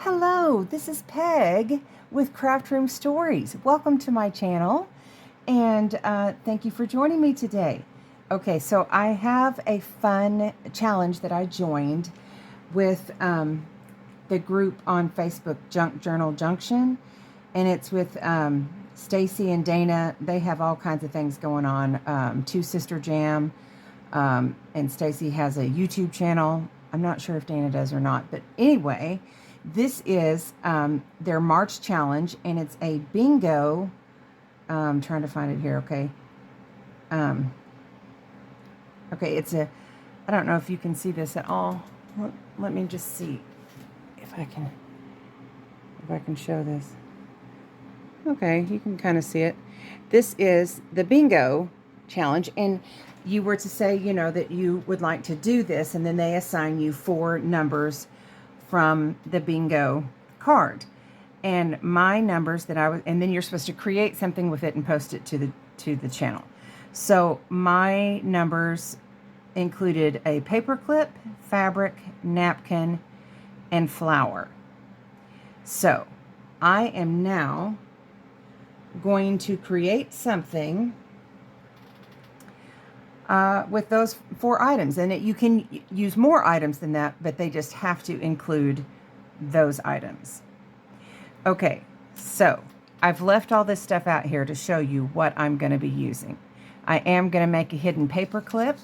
Hello, this is Peg with Craft Room Stories. Welcome to my channel, and thank you for joining me today. Okay, so I have a fun challenge that I joined with the group on Facebook, Junk Journal Junction, and it's with Stacy and Dana. They have all kinds of things going on. Two Sister Jam, and Stacy has a YouTube channel. I'm not sure if Dana does or not, but anyway, this is their March challenge, and it's a bingo. I'm trying to find it here. Okay. Okay, it's a, I don't know if you can see this at all. Let me just see if I can show this. Okay, you can kind of see it. This is the bingo challenge, and you were to say, that you would like to do this, and then they assign you 4 numbers from the bingo card. And my numbers that and then you're supposed to create something with it and post it to the channel. So my numbers included a paperclip, fabric, napkin, and flour. So I am now going to create something with those 4 items, and you can use more items than that, but they just have to include those items. Okay, so I've left all this stuff out here to show you what I'm going to be using. I am going to make a hidden paper clip.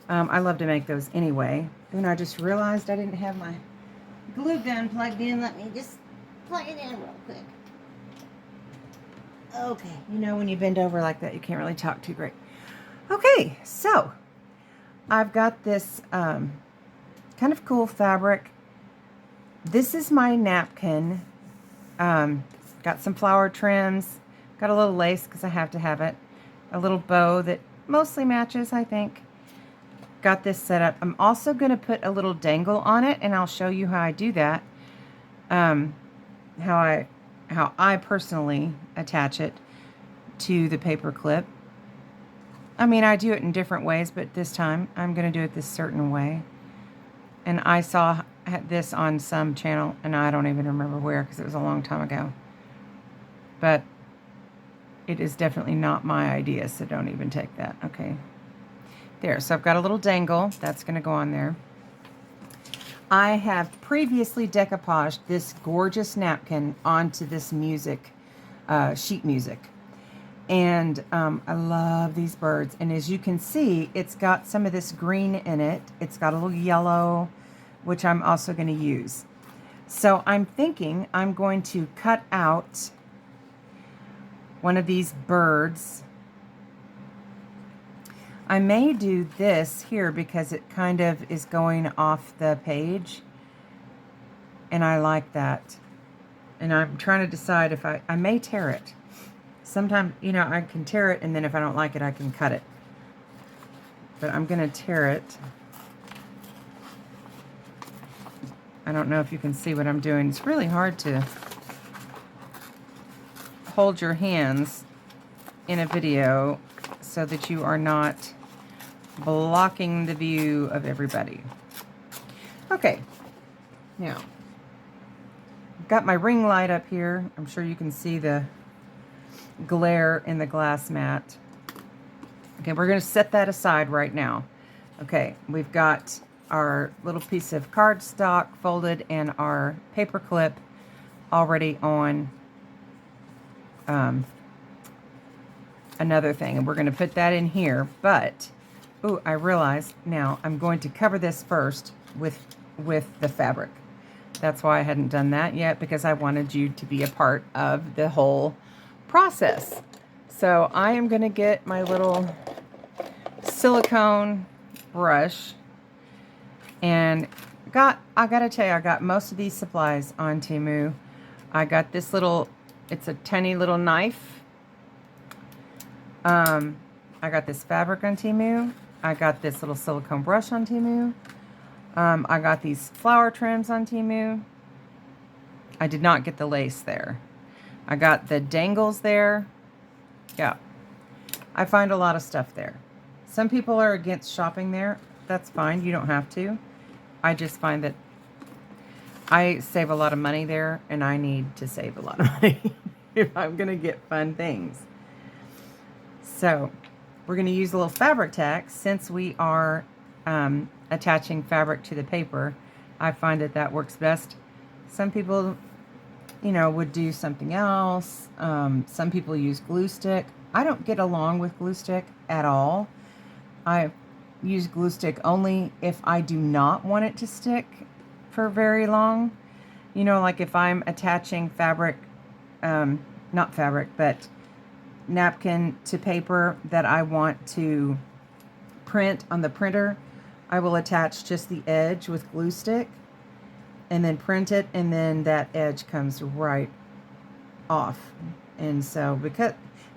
I love to make those anyway. And I just realized I didn't have my glue gun plugged in. Let me just plug it in real quick. Okay, when you bend over like that, you can't really talk too great. Okay, so I've got this kind of cool fabric. This is my napkin. Got some flower trims. Got a little lace because I have to have it. A little bow that mostly matches, I think. Got this set up. I'm also going to put a little dangle on it, and I'll show you how I do that. How I personally attach it to the paper clip. I mean, I do it in different ways, but this time I'm going to do it this certain way. And I saw this on some channel, and I don't even remember where because it was a long time ago. But it is definitely not my idea, so don't even take that. Okay. There, so I've got a little dangle. That's going to go on there. I have previously decoupaged this gorgeous napkin onto this sheet music. And I love these birds. And as you can see, it's got some of this green in it. It's got a little yellow, which I'm also going to use. So I'm thinking I'm going to cut out one of these birds. I may do this here because it kind of is going off the page. And I like that. And I'm trying to decide if I may tear it. Sometimes, I can tear it, and then if I don't like it, I can cut it. But I'm going to tear it. I don't know if you can see what I'm doing. It's really hard to hold your hands in a video so that you are not blocking the view of everybody. Okay. Now, I've got my ring light up here. I'm sure you can see the glare in the glass mat. Okay, we're going to set that aside right now. Okay, we've got our little piece of cardstock folded and our paper clip already on another thing, and we're going to put that in here. But I realized now I'm going to cover this first with the fabric. That's why I hadn't done that yet, because I wanted you to be a part of the whole process. So I am going to get my little silicone brush, and I got to tell you, I got most of these supplies on Temu. I got this little, it's a tiny little knife. I got this fabric on Temu. I got this little silicone brush on Temu. I got these flower trims on Temu. I did not get the lace there. I got the dangles there. Yeah. I find a lot of stuff there. Some people are against shopping there. That's fine. You don't have to. I just find that I save a lot of money there, and I need to save a lot of money if I'm going to get fun things. So we're going to use a little fabric tack since we are attaching fabric to the paper. I find that that works best. Some people, you know, would do something else. Some people use glue stick. I don't get along with glue stick at all. I use glue stick only if I do not want it to stick for very long. You know, like if I'm attaching fabric, not fabric, but napkin to paper that I want to print on the printer, I will attach just the edge with glue stick and then print it, and then that edge comes right off. And so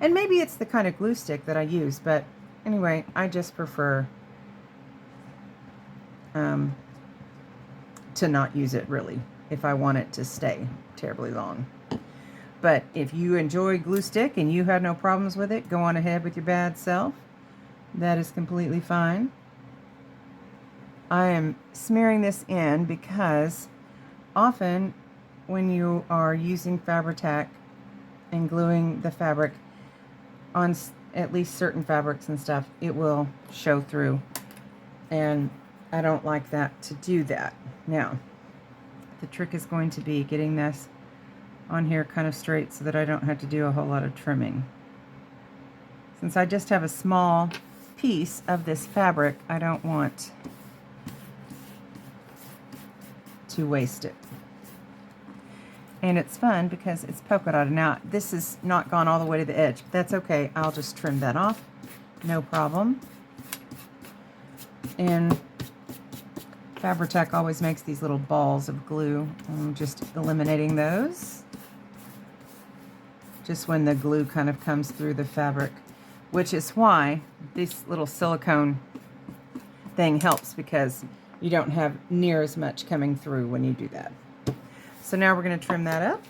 and maybe it's the kind of glue stick that I use, but anyway, I just prefer to not use it really if I want it to stay terribly long. But if you enjoy glue stick and you have no problems with it, go on ahead with your bad self. That is completely fine. I am smearing this in because often when you are using Fabri-Tac and gluing the fabric on at least certain fabrics and stuff, it will show through. And I don't like that to do that. Now, the trick is going to be getting this on here kind of straight so that I don't have to do a whole lot of trimming. Since I just have a small piece of this fabric, I don't want to waste it. And it's fun because it's polka dotted. Now, this is not gone all the way to the edge, but that's okay. I'll just trim that off. No problem. And Fabri-Tac always makes these little balls of glue. I'm just eliminating those. Just when the glue kind of comes through the fabric, which is why this little silicone thing helps, because you don't have near as much coming through when you do that. So now we're going to trim that up.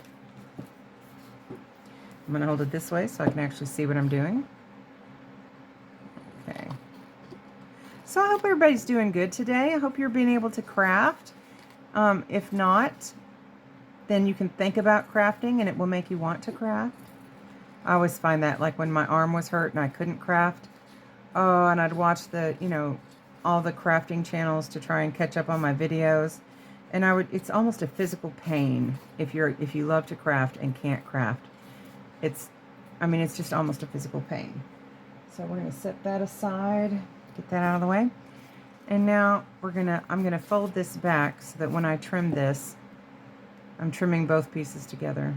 I'm going to hold it this way so I can actually see what I'm doing. Okay. So I hope everybody's doing good today. I hope you're being able to craft. If not, then you can think about crafting and it will make you want to craft. I always find that, like when my arm was hurt and I couldn't craft, oh, and I'd watch the, you know, all the crafting channels to try and catch up on my videos. And it's almost a physical pain if you love to craft and can't craft. It's just almost a physical pain. So we're going to set that aside, get that out of the way. And now I'm going to fold this back so that when I trim this, I'm trimming both pieces together.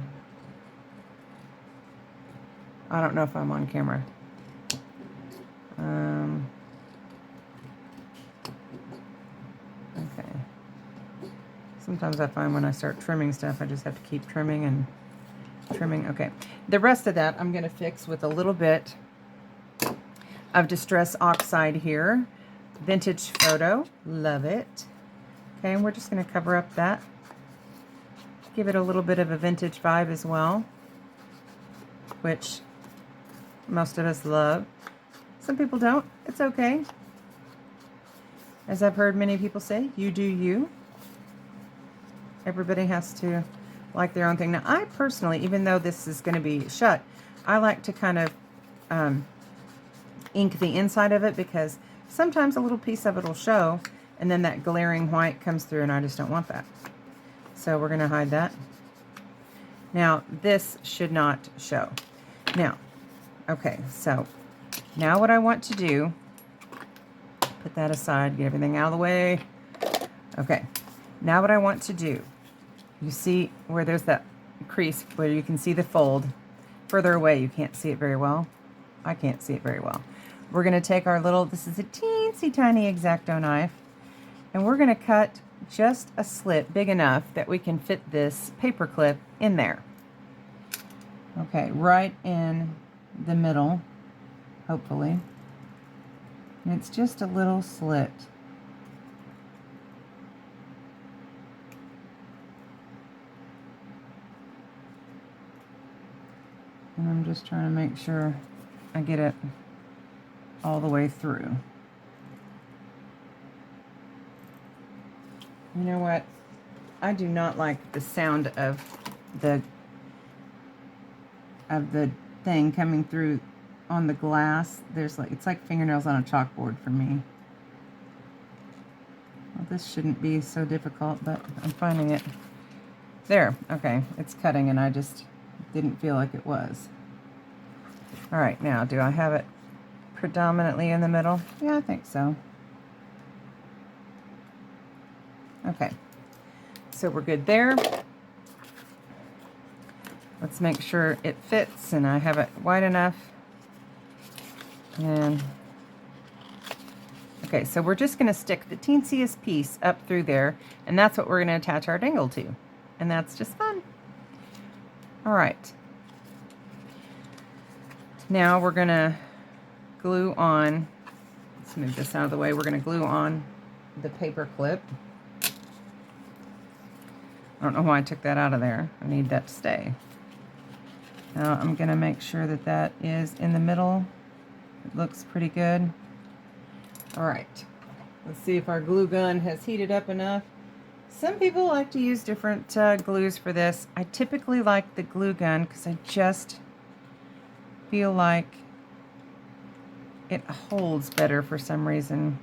I don't know if I'm on camera. Okay. Sometimes I find when I start trimming stuff, I just have to keep trimming and trimming. Okay. The rest of that I'm going to fix with a little bit of Distress Oxide here. Vintage Photo. Love it. Okay, and we're just going to cover up that. Give it a little bit of a vintage vibe as well, which most of us love. Some people don't. It's okay. As I've heard many people say, you do you. Everybody has to like their own thing. Now, I personally, even though this is going to be shut, I like to kind of ink the inside of it, because sometimes a little piece of it will show, and then that glaring white comes through, and I just don't want that. So we're going to hide that. Now, this should not show. Now, okay, so now what I want to do, put that aside, get everything out of the way. Okay, now what I want to do, you see where there's that crease where you can see the fold. Further away, you can't see it very well. I can't see it very well. We're going to take our little, this is a teensy tiny X-Acto knife, and we're going to cut just a slit big enough that we can fit this paper clip in there. Okay, right in the middle, hopefully. And it's just a little slit. And I'm just trying to make sure I get it all the way through. You know what? I do not like the sound of the thing coming through on the glass. It's like fingernails on a chalkboard for me. Well, this shouldn't be so difficult, but I'm finding it. There, okay, it's cutting and I just didn't feel like it was. All right, now, do I have it predominantly in the middle? Yeah, I think so. Okay, so we're good there. Let's make sure it fits and I have it wide enough. And okay, so we're just gonna stick the teensiest piece up through there, and that's what we're gonna attach our dangle to. And that's just fun. All right. Now we're gonna glue on, let's move this out of the way. We're gonna glue on the paper clip. I don't know why I took that out of there. I need that to stay. Now I'm gonna make sure that that is in the middle. It looks pretty good. All right, let's see if our glue gun has heated up enough. Some people like to use different glues for this. I typically like the glue gun because I just feel like it holds better for some reason.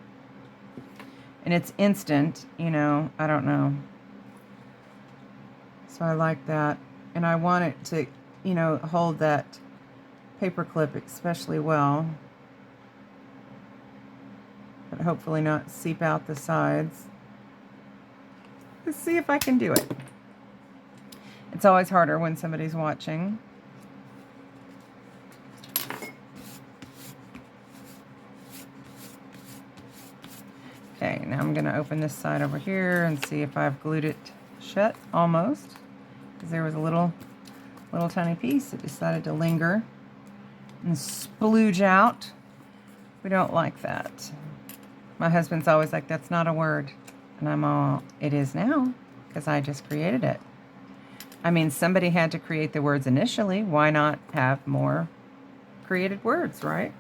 And it's instant, you know, I don't know. So I like that. And I want it to, you know, hold that paper clip especially well. But hopefully not seep out the sides. Let's see if I can do it. It's always harder when somebody's watching. Okay, now I'm gonna open this side over here and see if I've glued it shut, almost. Because there was a little tiny piece that decided to linger and splooge out. We don't like that. My husband's always like, that's not a word. And I'm all, it is now, because I just created it. I mean, somebody had to create the words initially. Why not have more created words, right?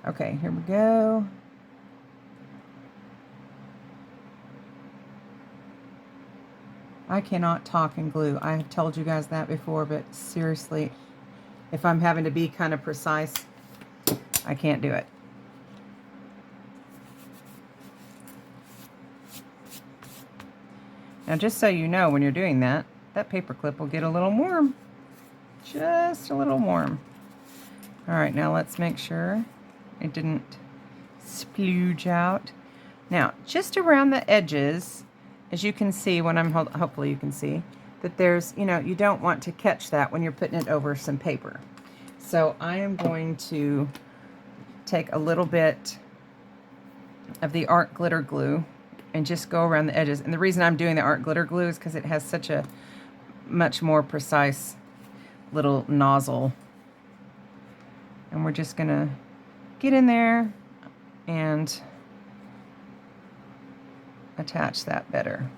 Okay, here we go. I cannot talk and glue. I have told you guys that before, but seriously, if I'm having to be kind of precise, I can't do it. Now, just so you know, when you're doing that, that paper clip will get a little warm. Just a little warm. All right, now let's make sure it didn't splooge out. Now, just around the edges, as you can see when I'm hopefully you can see, that there's, you know, you don't want to catch that when you're putting it over some paper. So I am going to take a little bit of the art glitter glue and just go around the edges. And the reason I'm doing the art glitter glue is because it has such a much more precise little nozzle. And we're just gonna get in there and attach that better.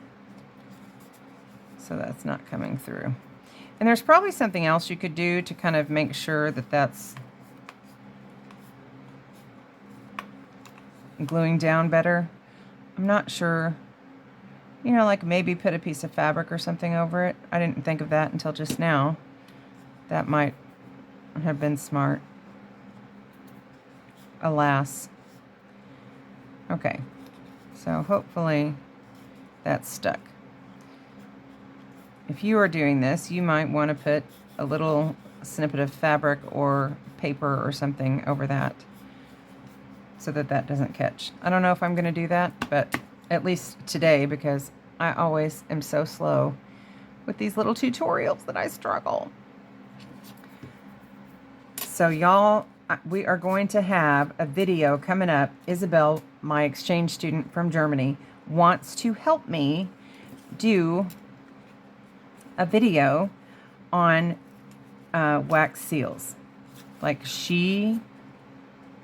So that's not coming through. And there's probably something else you could do to kind of make sure that that's gluing down better. I'm not sure, you know, like maybe put a piece of fabric or something over it. I didn't think of that until just now. That might have been smart. Alas. Okay, so hopefully that's stuck. If you are doing this, you might want to put a little snippet of fabric or paper or something over that, so that that doesn't catch. I don't know if I'm going to do that, but at least today, because I always am so slow with these little tutorials that I struggle. So y'all, we are going to have a video coming up. Isabel, my exchange student from Germany, wants to help me do a video on wax seals. Like, she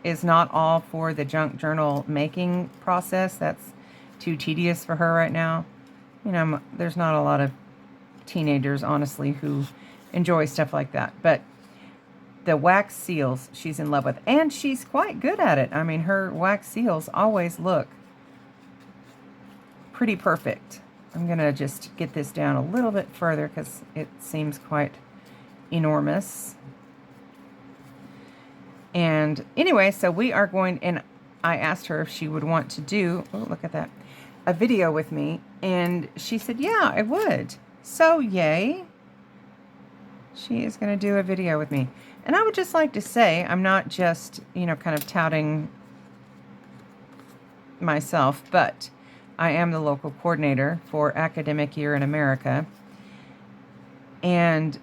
is not all for the junk journal making process. That's too tedious for her right now. You know, there's not a lot of teenagers, honestly, who enjoy stuff like that. But the wax seals she's in love with, and she's quite good at it. I mean, her wax seals always look pretty perfect. I'm going to just get this down a little bit further because it seems quite enormous. And anyway, so we are going, and I asked her if she would want to do, oh, look at that, a video with me. And she said, yeah, I would. So yay. She is going to do a video with me. And I would just like to say, I'm not just, kind of touting myself, but I am the local coordinator for Academic Year in America. And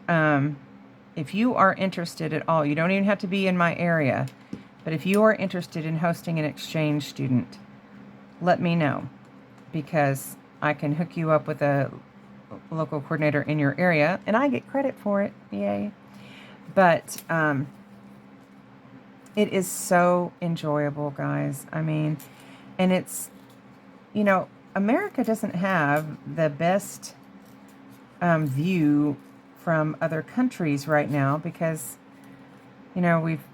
if you are interested at all, you don't even have to be in my area, but if you are interested in hosting an exchange student, let me know, because I can hook you up with a local coordinator in your area, and I get credit for it. Yay. But it is so enjoyable, guys. I mean, and it's, America doesn't have the best view from other countries right now because, we've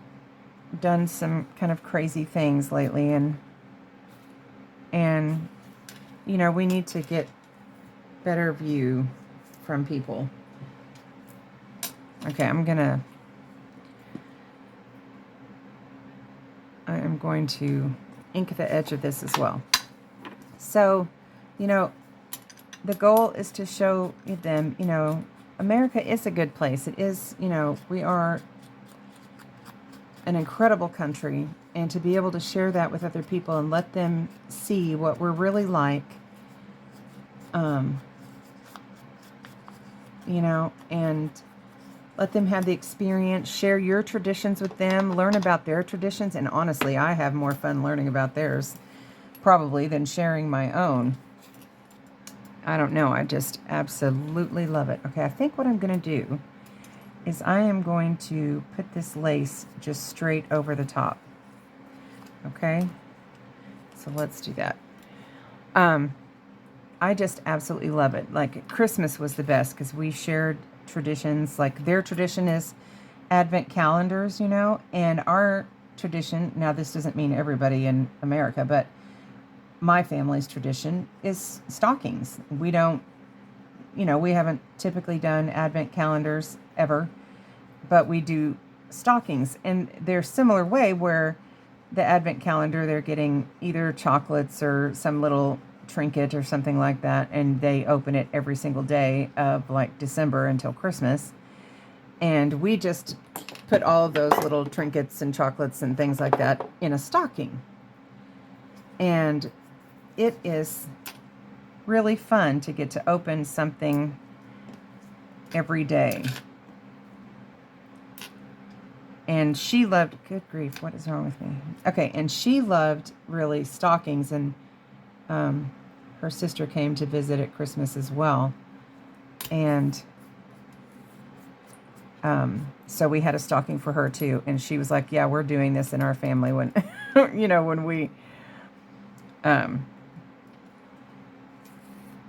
done some kind of crazy things lately, and we need to get better view from people. Okay, I am going to ink the edge of this as well. So, the goal is to show them, America is a good place. It is, we are an incredible country, and to be able to share that with other people and let them see what we're really like, and let them have the experience, share your traditions with them, learn about their traditions. And honestly, I have more fun learning about theirs probably than sharing my own. I don't know. I just absolutely love it. Okay, I think what I'm going to do is I am going to put this lace just straight over the top. Okay, so let's do that. I just absolutely love it. Like, Christmas was the best because we shared traditions. Like, their tradition is Advent calendars, and our tradition, now this doesn't mean everybody in America, but my family's tradition is stockings. We don't, we haven't typically done Advent calendars ever, but we do stockings. And they're similar way where the Advent calendar, they're getting either chocolates or some little trinket or something like that, and they open it every single day of like December until Christmas. And we just put all of those little trinkets and chocolates and things like that in a stocking. And it is really fun to get to open something every day. And she loved, good grief, what is wrong with me? Okay, and she loved really stockings, and her sister came to visit at Christmas as well. And so we had a stocking for her too. And she was like, yeah, we're doing this in our family when, when we,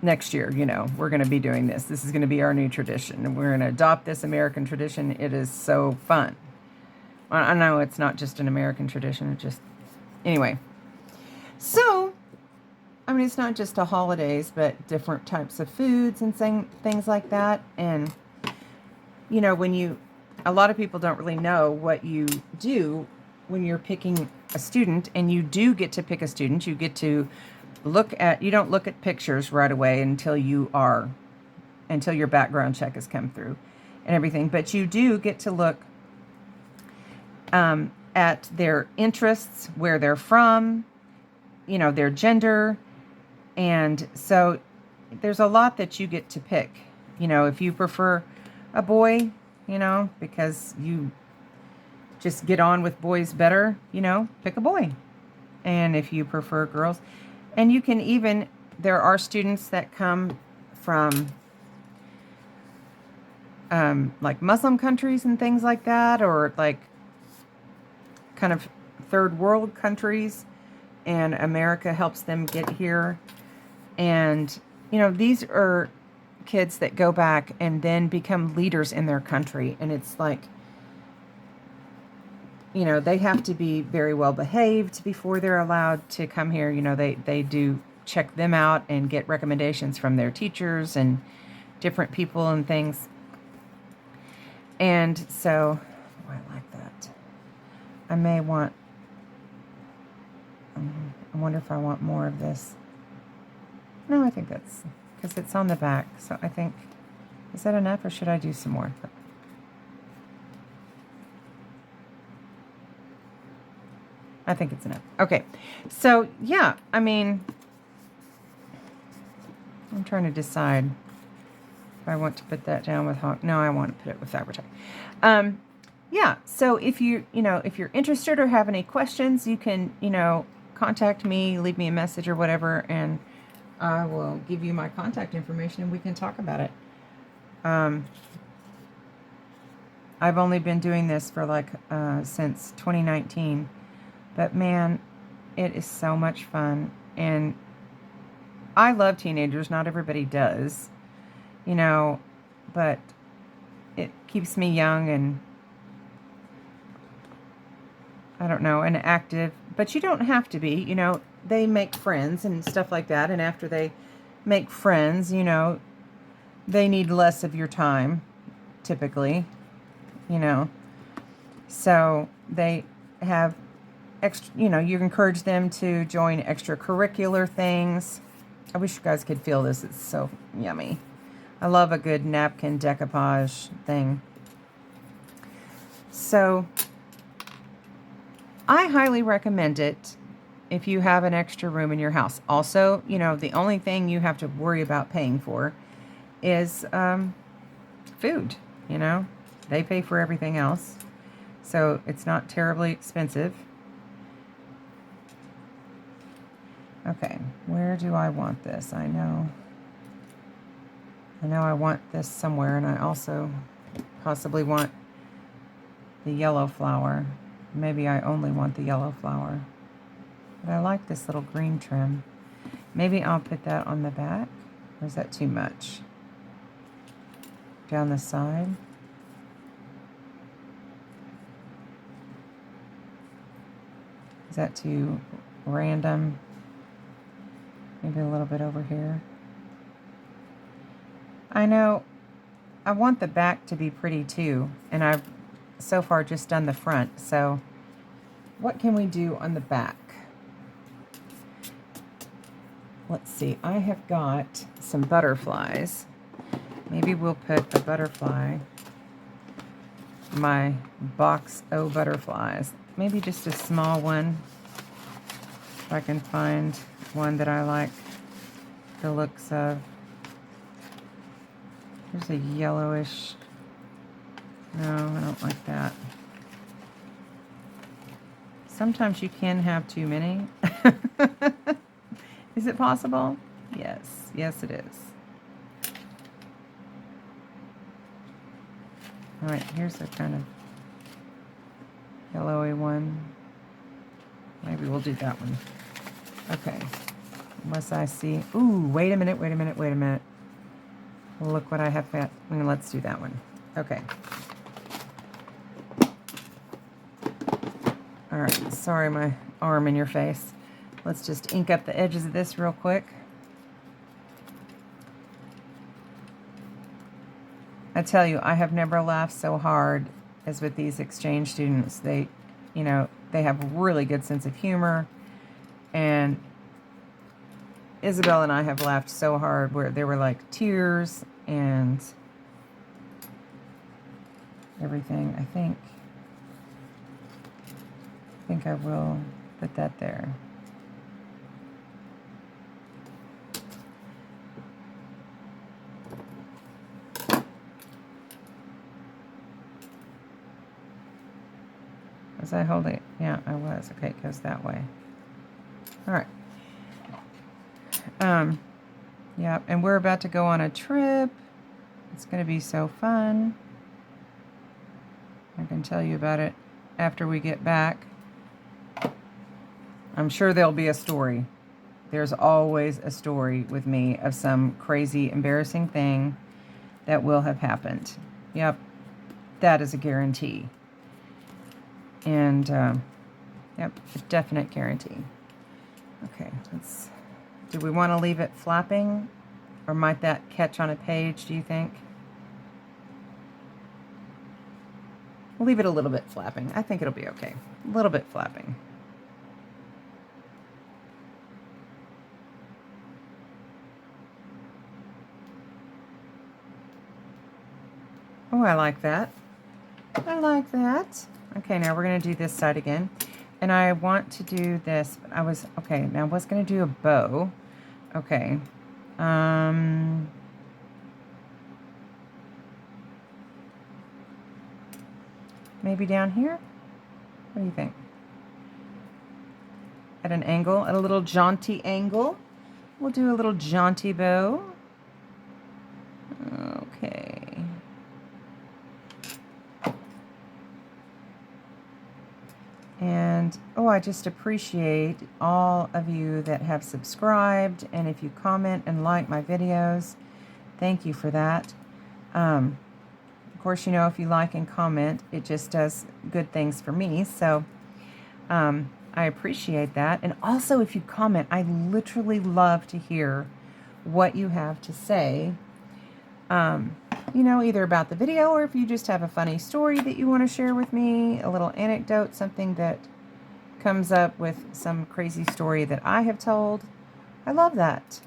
next year, we're going to be doing this. This is going to be our new tradition. And we're going to adopt this American tradition. It is so fun. Well, I know it's not just an American tradition. It just, anyway. So, I mean, it's not just the holidays, but different types of foods and things like that. And, a lot of people don't really know what you do when you're picking a student, and you do get to pick a student. You get to you don't look at pictures right away until your background check has come through and everything. But you do get to look at their interests, where they're from, their gender. And so there's a lot that you get to pick. If you prefer a boy, because you just get on with boys better, pick a boy. And if you prefer girls, and you can even, there are students that come from like Muslim countries and things like that, or like kind of third world countries, and America helps them get here. And, these are kids that go back and then become leaders in their country. And it's like, they have to be very well behaved before they're allowed to come here. They do check them out and get recommendations from their teachers and different people and things. And so, oh, I like that. I may want, I wonder if I want more of this. No, I think that's, because it's on the back. So I think, is that enough or should I do some more? I think it's enough. Okay. So yeah, I mean, I'm trying to decide if I want to put that down with Hawk. No, I want to put it with Fabric. Yeah. So if if you're interested or have any questions, you can, contact me, leave me a message or whatever, and I will give you my contact information and we can talk about it. I've only been doing this for since 2019, but man, it is so much fun. And I love teenagers. Not everybody does, but it keeps me young and I don't know, and active, but you don't have to be, they make friends and stuff like that. And after they make friends, they need less of your time typically, so they have extra, you encourage them to join extracurricular things. I wish you guys could feel this. It's so yummy. I love a good napkin decoupage thing. So I highly recommend it if you have an extra room in your house. Also, the only thing you have to worry about paying for is food. They pay for everything else. So it's not terribly expensive. Okay, where do I want this? I know I want this somewhere, and I also possibly want the yellow flower. Maybe I only want the yellow flower. But I like this little green trim. Maybe I'll put that on the back. Or is that too much? Down the side. Is that too random? Maybe a little bit over here. I know I want the back to be pretty too, and I've so far just done the front. So what can we do on the back? Let's see. I have got some butterflies. Maybe we'll put a butterfly, my box O butterflies. Maybe just a small one. If I can find one that I like the looks of. There's a yellowish. No, I don't like that. Sometimes you can have too many. Is it possible? Yes. Yes, it is. All right, here's a kind of yellowy one. Maybe we'll do that one. Okay. Unless I see... Ooh, wait a minute. Look what I have got. Let's do that one. Okay. All right. Sorry, my arm in your face. Let's just ink up the edges of this real quick. I tell you, I have never laughed so hard as with these exchange students. They, they have a really good sense of humor. And Isabel and I have laughed so hard where there were like tears and everything. I think I will put that there. Was I holding it? Yeah, I was. Okay, it goes that way. All right. Yeah, and we're about to go on a trip. It's going to be so fun. I can tell you about it after we get back. I'm sure there'll be a story. There's always a story with me of some crazy, embarrassing thing that will have happened. Yep, that is a guarantee. And, yep, a definite guarantee. Okay, let's Do we want to leave it flapping? Or might that catch on a page, do you think? We'll leave it a little bit flapping. I think it'll be okay. A little bit flapping. Oh, I like that. I like that. Okay, now we're going to do this side again. And I want to do this, but okay, now I was going to do a bow. Okay. Maybe down here? What do you think? At an angle, at a little jaunty angle. We'll do a little jaunty bow. Okay. And, oh, I just appreciate all of you that have subscribed. And if you comment and like my videos, thank you for that. Of course, you know, if you like and comment, it just does good things for me. So I appreciate that. And also, if you comment, I literally love to hear what you have to say. You know, either about the video or if you just have a funny story that you want to share with me, a little anecdote, something that comes up with some crazy story that I have told. I love that.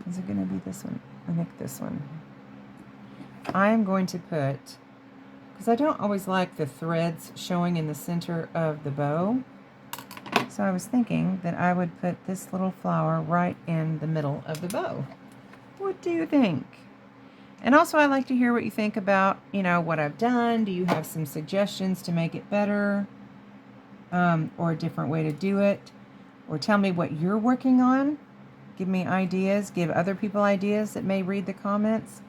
Is it going to be this one? I think this one. I am going to put, because I don't always like the threads showing in the center of the bow, so I was thinking that I would put this little flower right in the middle of the bow. What do you think? And also, I like to hear what you think about, you know, what I've done. Do you have some suggestions to make it better? Or a different way to do it? Or tell me what you're working on. Give me ideas. Give other people ideas that may read the comments.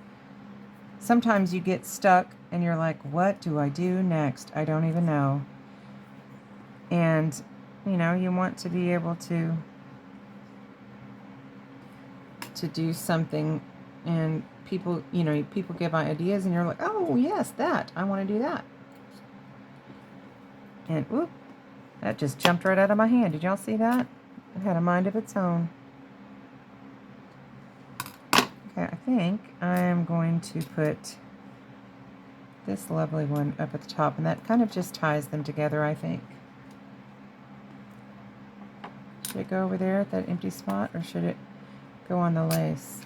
Sometimes you get stuck and you're like, what do I do next? I don't even know. And, you know, you want to be able to do something, and people, you know, people give ideas and you're like, oh yes, that, I want to do that. And whoop, that just jumped right out of my hand. Did y'all see that? It had a mind of its own. Okay, I think I am going to put this lovely one up at the top, and that kind of just ties them together, I think. Should it go over there at that empty spot, or should it go on the lace?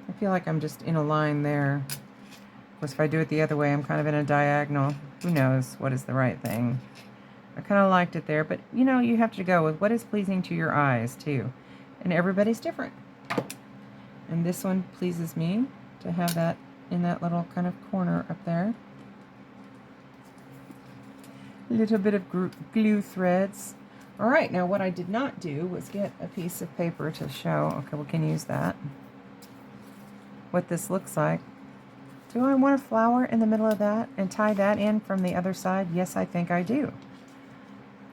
I feel like I'm just in a line there. Of course, if I do it the other way, I'm kind of in a diagonal. Who knows what is the right thing? I kind of liked it there, but you know, you have to go with what is pleasing to your eyes too. And everybody's different. And this one pleases me to have that in that little kind of corner up there. A little bit of glue threads. All right, now what I did not do was get a piece of paper to show. Okay, we can use that. What this looks like. Do I want a flower in the middle of that and tie that in from the other side? Yes, I think I do.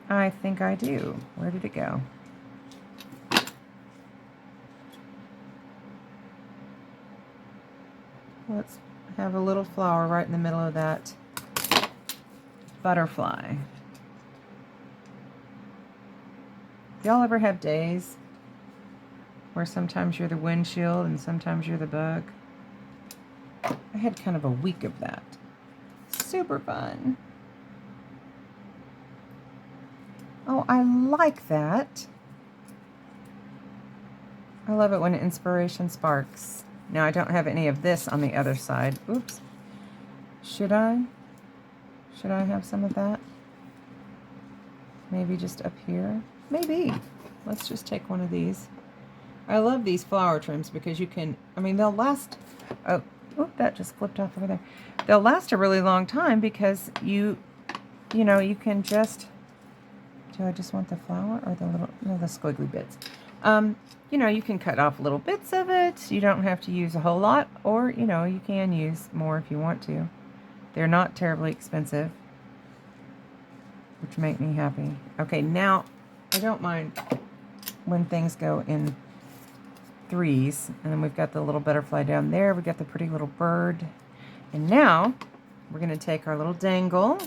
I think I do. Where did it go? Let's have a little flower right in the middle of that butterfly. Y'all ever have days where sometimes you're the windshield and sometimes you're the bug? I had kind of a week of that. Super fun. Oh, I like that. I love it when inspiration sparks. Now, I don't have any of this on the other side. Oops. Should I? Should I have some of that? Maybe just up here? Maybe. Let's just take one of these. I love these flower trims because you can, I mean, they'll last, oh, that just flipped off over there. They'll last a really long time because you know, you can just, do I just want the flower or the little, no, the squiggly bits. You know, you can cut off little bits of it. You don't have to use a whole lot, or, you know, you can use more if you want to. They're not terribly expensive, which make me happy. Okay, now, I don't mind when things go in threes, and then we've got the little butterfly down there. We've got the pretty little bird. And now, we're going to take our little dangle.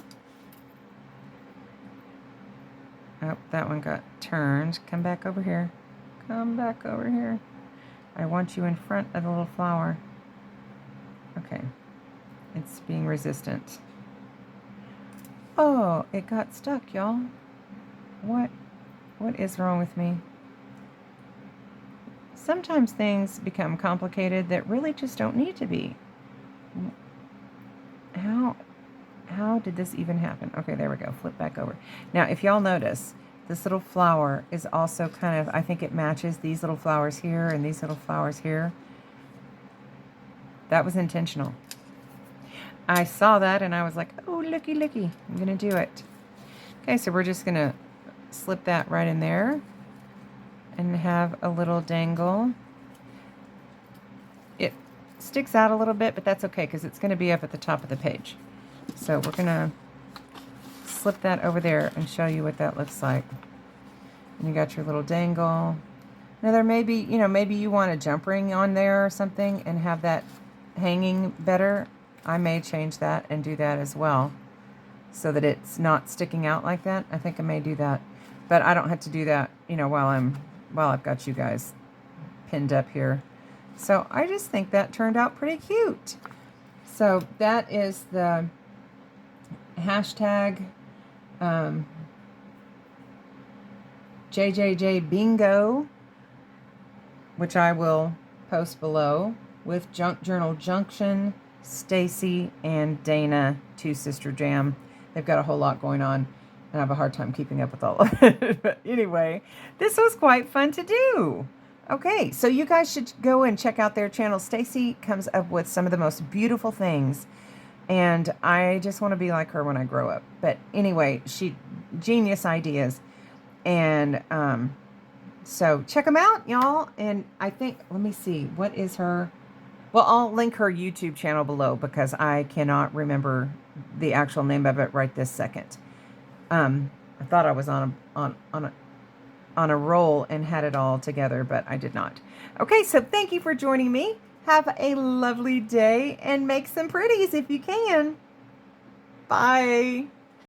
Oh, that one got turned. Come back over here. Come back over here. I want you in front of the little flower. Okay. It's being resistant. Oh, it got stuck, y'all. What is wrong with me? Sometimes things become complicated that really just don't need to be. How did this even happen? Okay, there we go. Flip back over. Now, if y'all notice, this little flower is also kind of, I think it matches these little flowers here and these little flowers here. That was intentional. I saw that and I was like, oh, looky, looky. I'm going to do it. Okay, so we're just going to slip that right in there and have a little dangle. It sticks out a little bit, but that's okay because it's going to be up at the top of the page. So we're going to slip that over there and show you what that looks like. And you got your little dangle. Now there may be, maybe you want a jump ring on there or something and have that hanging better. I may change that and do that as well so that it's not sticking out like that. I think I may do that, but I don't have to do that, while I've got you guys pinned up here. So I just think that turned out pretty cute. So that is the hashtag JJJ Bingo, which I will post below, with Junk Journal Junction, Stacy, and Dana, Two Sister Jam. They've got a whole lot going on, and I have a hard time keeping up with all of it. But anyway, this was quite fun to do. Okay, so you guys should go and check out their channel. Stacy comes up with some of the most beautiful things, and I just want to be like her when I grow up. But anyway, genius ideas. And so check them out, y'all. And I think, let me see, what is her... Well, I'll link her YouTube channel below because I cannot remember the actual name of it right this second. I thought I was on a roll and had it all together, but I did not. Okay, so thank you for joining me. Have a lovely day and make some pretties if you can. Bye.